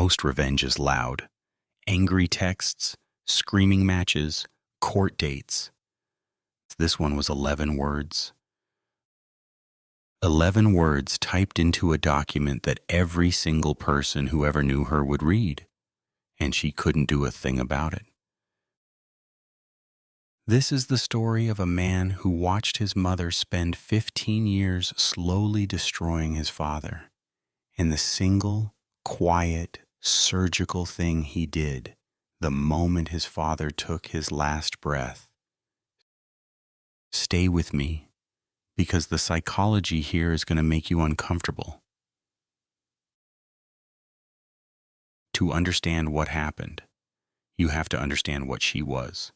Most revenge is loud. Angry texts, screaming matches, court dates. This one was 11 words. 11 words typed into a document that every single person who ever knew her would read, and she couldn't do a thing about it. This is the story of a man who watched his mother spend 15 years slowly destroying his father, and the single, quiet, surgical thing he did the moment his father took his last breath. Stay with me, because the psychology here is going to make you uncomfortable. To understand what happened, you have to understand what she was.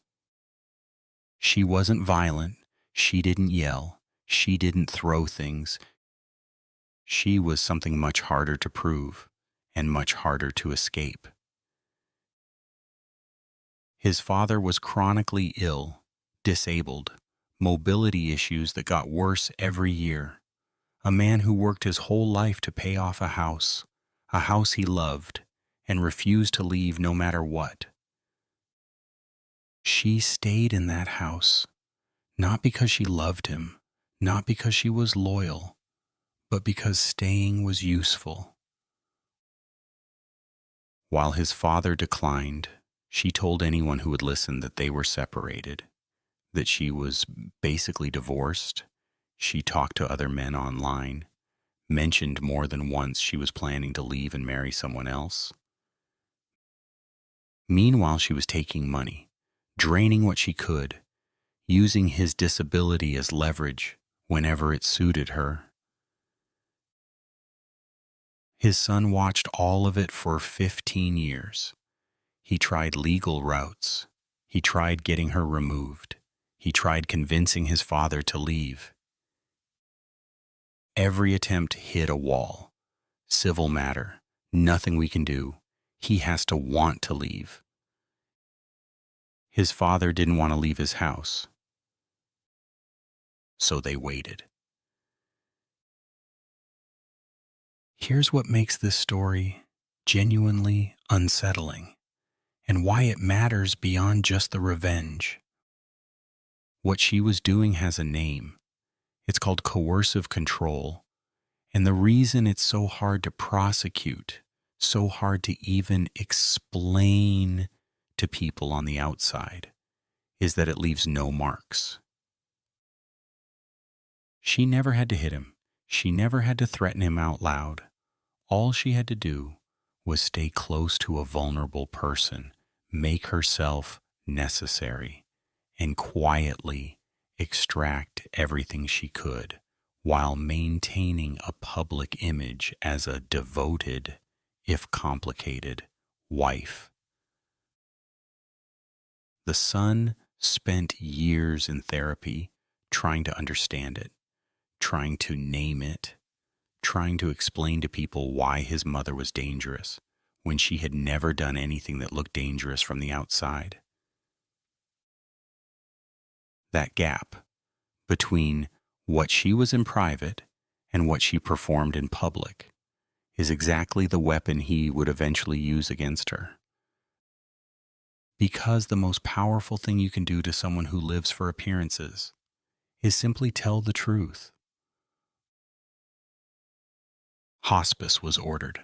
She wasn't violent. She didn't yell. She didn't throw things. She was something much harder to prove and much harder to escape. His father was chronically ill, disabled, mobility issues that got worse every year. A man who worked his whole life to pay off a house he loved, and refused to leave no matter what. She stayed in that house, not because she loved him, not because she was loyal, but because staying was useful. While his father declined, she told anyone who would listen that they were separated, that she was basically divorced. She talked to other men online, mentioned more than once she was planning to leave and marry someone else. Meanwhile, she was taking money, draining what she could, using his disability as leverage whenever it suited her. His son watched all of it for 15 years. He tried legal routes. He tried getting her removed. He tried convincing his father to leave. Every attempt hit a wall. Civil matter. Nothing we can do. He has to want to leave. His father didn't want to leave his house. So they waited. Here's what makes this story genuinely unsettling, and why it matters beyond just the revenge. What she was doing has a name. It's called coercive control. And the reason it's so hard to prosecute, so hard to even explain to people on the outside, is that it leaves no marks. She never had to hit him. She never had to threaten him out loud. All she had to do was stay close to a vulnerable person, make herself necessary, and quietly extract everything she could while maintaining a public image as a devoted, if complicated, wife. The son spent years in therapy trying to understand it, trying to name it, trying to explain to people why his mother was dangerous when she had never done anything that looked dangerous from the outside. That gap between what she was in private and what she performed in public is exactly the weapon he would eventually use against her. Because the most powerful thing you can do to someone who lives for appearances is simply tell the truth. Hospice was ordered.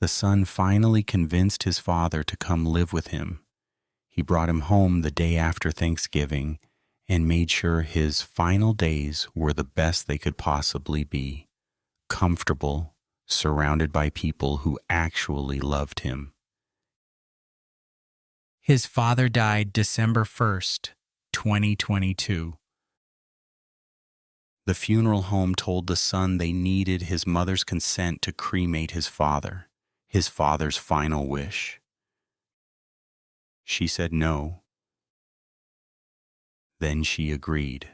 The son finally convinced his father to come live with him. He brought him home the day after Thanksgiving and made sure his final days were the best they could possibly be, comfortable, surrounded by people who actually loved him. His father died December 1st, 2022. The funeral home told the son they needed his mother's consent to cremate his father's final wish. She said no. Then she agreed,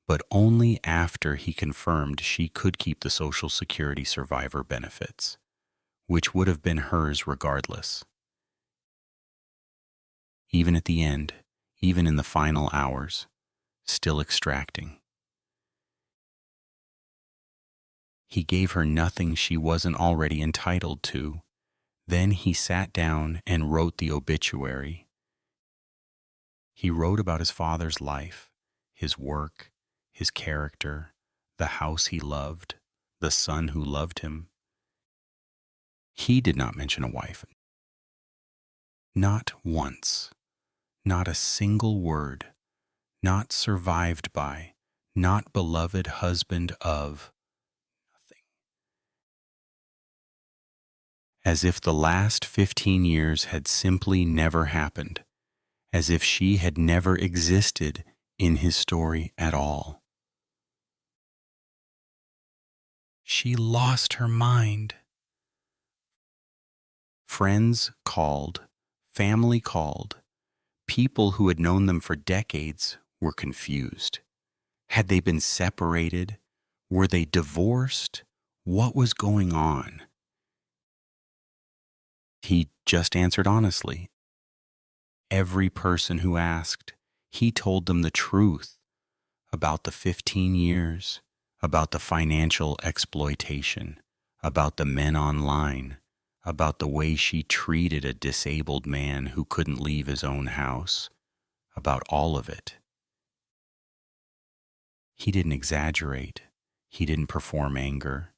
but only after he confirmed she could keep the Social Security survivor benefits, which would have been hers regardless. Even at the end, even in the final hours, still extracting. He gave her nothing she wasn't already entitled to. Then he sat down and wrote the obituary. He wrote about his father's life, his work, his character, the house he loved, the son who loved him. He did not mention a wife. Not once. Not a single word. Not survived by. Not beloved husband of. Nothing. As if the last 15 years had simply never happened. As if she had never existed in his story at all. She lost her mind. Friends called, family called, people who had known them for decades were confused. Had they been separated? Were they divorced? What was going on? He just answered honestly. Every person who asked, he told them the truth about the 15 years, about the financial exploitation, about the men online, about the way she treated a disabled man who couldn't leave his own house, about all of it. He didn't exaggerate. He didn't perform anger.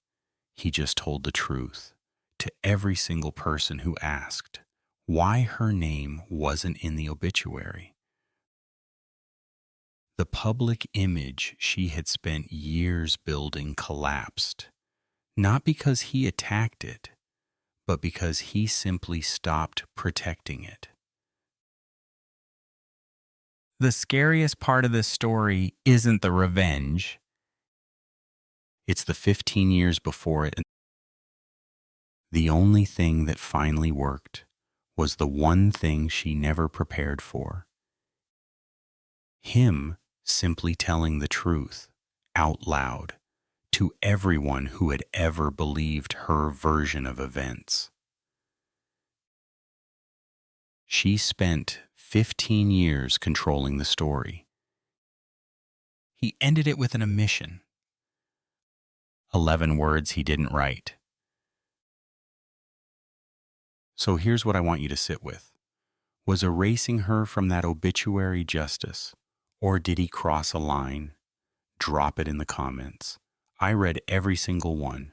He just told the truth to every single person who asked why her name wasn't in the obituary. The public image she had spent years building collapsed, not because he attacked it, but because he simply stopped protecting it. The scariest part of this story isn't the revenge. It's the 15 years before it. The only thing that finally worked was the one thing she never prepared for. Him simply telling the truth out loud to everyone who had ever believed her version of events. She spent 15 years controlling the story. He ended it with an omission. 11 words he didn't write. So here's what I want you to sit with. Was erasing her from that obituary justice, or did he cross a line? Drop it in the comments. I read every single one.